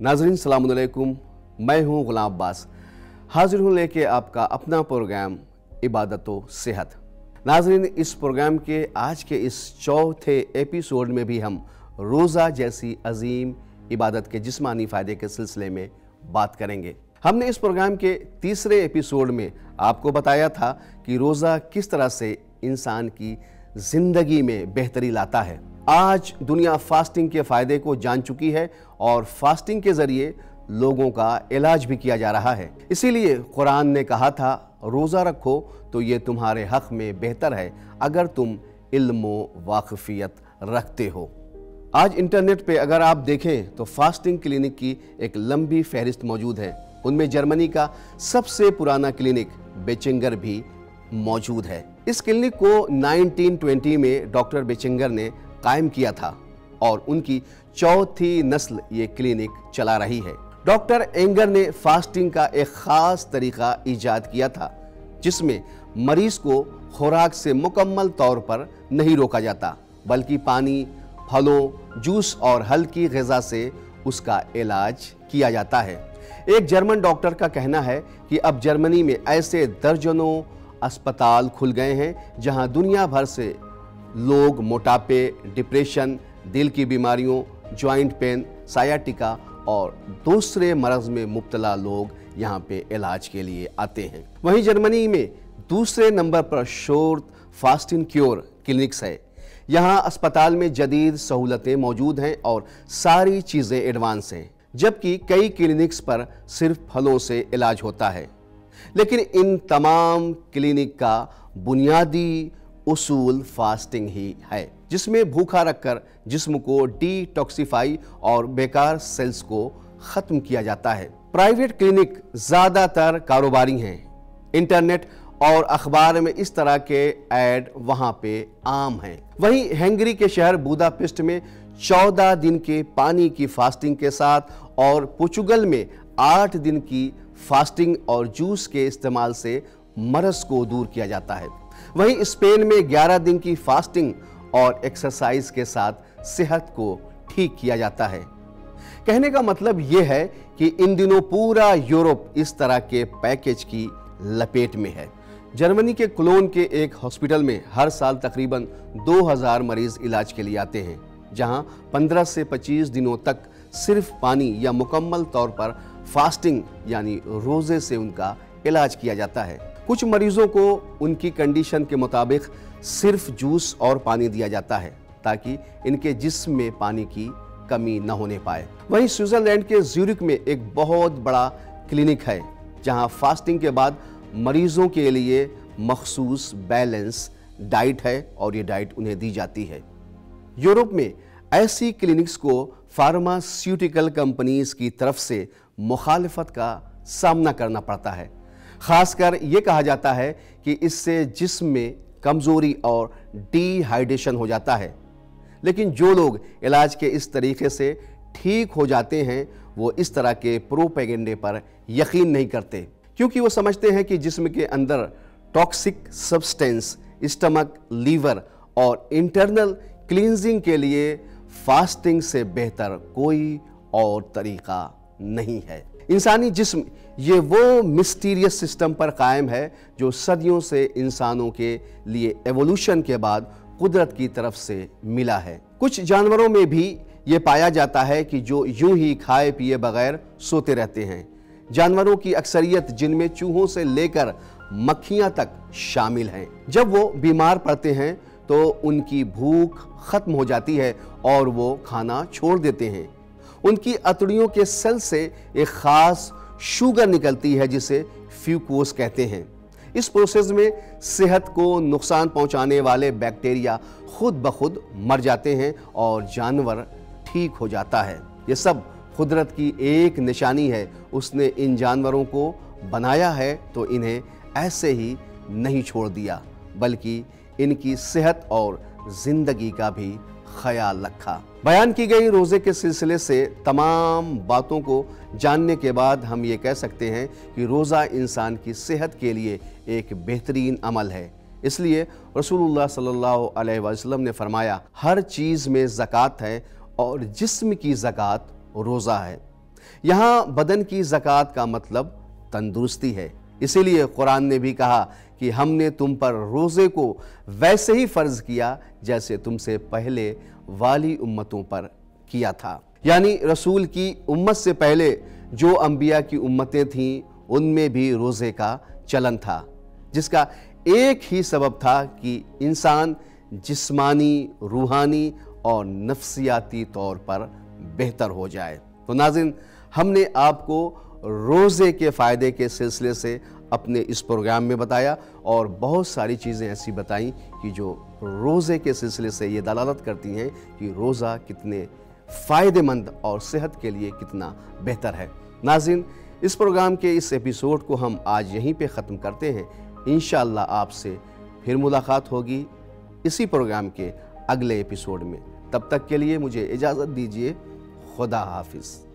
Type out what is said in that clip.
नाज़रीन सलाम अलैकुम, मैं हूँ गुलाम अब्बास, हाजिर हूँ लेके आपका अपना प्रोग्राम इबादत व सेहत। नाज़रीन, इस प्रोग्राम के आज के इस चौथे एपिसोड में भी हम रोज़ा जैसी अजीम इबादत के जिस्मानी फ़ायदे के सिलसिले में बात करेंगे। हमने इस प्रोग्राम के तीसरे एपिसोड में आपको बताया था कि रोज़ा किस तरह से इंसान की ज़िंदगी में बेहतरी लाता है। आज दुनिया फास्टिंग के फ़ायदे को जान चुकी है और फास्टिंग के ज़रिए लोगों का इलाज भी किया जा रहा है। इसीलिए कुरान ने कहा था, रोज़ा रखो तो ये तुम्हारे हक़ में बेहतर है अगर तुम इल्म व वाक़फ़ियत रखते हो। आज इंटरनेट पे अगर आप देखें तो फास्टिंग क्लिनिक की एक लंबी फहरिस्त मौजूद है। उनमें जर्मनी का सबसे पुराना क्लिनिक बेचिंगर भी मौजूद है। इस क्लिनिक को 1920 में डॉक्टर बेचिंगर ने कायम किया था और उनकी चौथी नस्ल ये क्लिनिक चला रही है। डॉक्टर एंगर ने फास्टिंग का एक ख़ास तरीक़ा ईजाद किया था जिसमें मरीज़ को खुराक से मुकम्मल तौर पर नहीं रोका जाता, बल्कि पानी, फलों, जूस और हल्की ग़िज़ा से उसका इलाज किया जाता है। एक जर्मन डॉक्टर का कहना है कि अब जर्मनी में ऐसे दर्जनों अस्पताल खुल गए हैं जहां दुनिया भर से लोग मोटापे, डिप्रेशन, दिल की बीमारियों, जॉइंट पेन, सायाटिका और दूसरे मरज़ में मुब्तला लोग यहाँ पे इलाज के लिए आते हैं। वहीं जर्मनी में दूसरे नंबर पर शोर्ट फास्टिंग क्योर क्लिनिक्स है। यहाँ अस्पताल में जदीद सहूलतें मौजूद हैं और सारी चीज़ें एडवांस हैं, जबकि कई क्लिनिक्स पर सिर्फ फलों से इलाज होता है। लेकिन इन तमाम क्लिनिक का बुनियादी उसूल फास्टिंग ही है, जिसमें भूखा रखकर जिस्म को डिटॉक्सिफाई और बेकार सेल्स को ख़त्म किया जाता है। प्राइवेट क्लिनिक ज़्यादातर कारोबारी हैं। इंटरनेट और अखबार में इस तरह के ऐड वहाँ पे आम हैं। वहीं हंगरी के शहर बुदापेस्ट में 14 दिन के पानी की फास्टिंग के साथ और पोर्चुगल में 8 दिन की फास्टिंग और जूस के इस्तेमाल से मरज़ को दूर किया जाता है। वहीं स्पेन में 11 दिन की फास्टिंग और एक्सरसाइज के साथ सेहत को ठीक किया जाता है। कहने का मतलब यह है कि इन दिनों पूरा यूरोप इस तरह के पैकेज की लपेट में है। जर्मनी के कोलोन के एक हॉस्पिटल में हर साल तकरीबन 2000 मरीज इलाज के लिए आते हैं, जहां 15 से 25 दिनों तक सिर्फ पानी या मुकम्मल तौर पर फास्टिंग यानी रोज़े से उनका इलाज किया जाता है। कुछ मरीजों को उनकी कंडीशन के मुताबिक सिर्फ जूस और पानी दिया जाता है ताकि इनके जिस्म में पानी की कमी न होने पाए। वहीं स्विट्ज़रलैंड के ज्यूरिख में एक बहुत बड़ा क्लिनिक है जहां फास्टिंग के बाद मरीजों के लिए मखसूस बैलेंस डाइट है और ये डाइट उन्हें दी जाती है। यूरोप में ऐसी क्लिनिक्स को फार्मास्यूटिकल कंपनीज की तरफ से मुखालिफत का सामना करना पड़ता है। खासकर ये कहा जाता है कि इससे जिस्म में कमज़ोरी और डिहाइड्रेशन हो जाता है। लेकिन जो लोग इलाज के इस तरीके से ठीक हो जाते हैं वो इस तरह के प्रोपेगेंडे पर यकीन नहीं करते, क्योंकि वो समझते हैं कि जिस्म के अंदर टॉक्सिक सब्सटेंस स्टमक, लीवर और इंटरनल क्लींजिंग के लिए फास्टिंग से बेहतर कोई और तरीका नहीं है। इंसानी जिस्म ये वो मिस्टीरियस सिस्टम पर कायम है जो सदियों से इंसानों के लिए एवोल्यूशन के बाद कुदरत की तरफ से मिला है। कुछ जानवरों में भी ये पाया जाता है कि जो यूं ही खाए पिए बगैर सोते रहते हैं। जानवरों की अक्सरियत, जिनमें चूहों से लेकर मक्खियां तक शामिल हैं, जब वो बीमार पड़ते हैं तो उनकी भूख खत्म हो जाती है और वो खाना छोड़ देते हैं। उनकी अतड़ियों के सेल से एक ख़ास शुगर निकलती है जिसे फ्यूकोस कहते हैं। इस प्रोसेस में सेहत को नुकसान पहुंचाने वाले बैक्टीरिया खुद ब खुद मर जाते हैं और जानवर ठीक हो जाता है। ये सब कुदरत की एक निशानी है। उसने इन जानवरों को बनाया है तो इन्हें ऐसे ही नहीं छोड़ दिया, बल्कि इनकी सेहत और ज़िंदगी का भी ख्याल रखा। बयान की गई रोज़े के सिलसिले से तमाम बातों को जानने के बाद हम ये कह सकते हैं कि रोज़ा इंसान की सेहत के लिए एक बेहतरीन अमल है। इसलिए रसूलुल्लाह सल्लल्लाहु अलैहि वसल्लम ने फरमाया, हर चीज़ में ज़कात है और जिस्म की ज़कात रोज़ा है। यहाँ बदन की ज़कात का मतलब तंदुरुस्ती है। इसीलिए कुरान ने भी कहा कि हमने तुम पर रोज़े को वैसे ही फ़र्ज़ किया जैसे तुमसे पहले वाली उम्मतों पर किया था। यानी रसूल की उम्मत से पहले जो अंबिया की उम्मतें थीं उनमें भी रोज़े का चलन था, जिसका एक ही सबब था कि इंसान जिस्मानी, रूहानी और नफ्सियाती तौर पर बेहतर हो जाए। तो नाज़रीन, हमने आपको रोज़े के फ़ायदे के सिलसिले से अपने इस प्रोग्राम में बताया और बहुत सारी चीज़ें ऐसी बताई कि जो रोज़े के सिलसिले से ये दलालत करती हैं कि रोज़ा कितने फ़ायदेमंद और सेहत के लिए कितना बेहतर है। नाज़रीन, इस प्रोग्राम के इस एपिसोड को हम आज यहीं पे ख़त्म करते हैं। इंशाअल्लाह आपसे फिर मुलाकात होगी इसी प्रोग्राम के अगले एपिसोड में। तब तक के लिए मुझे इजाज़त दीजिए। खुदा हाफिज़।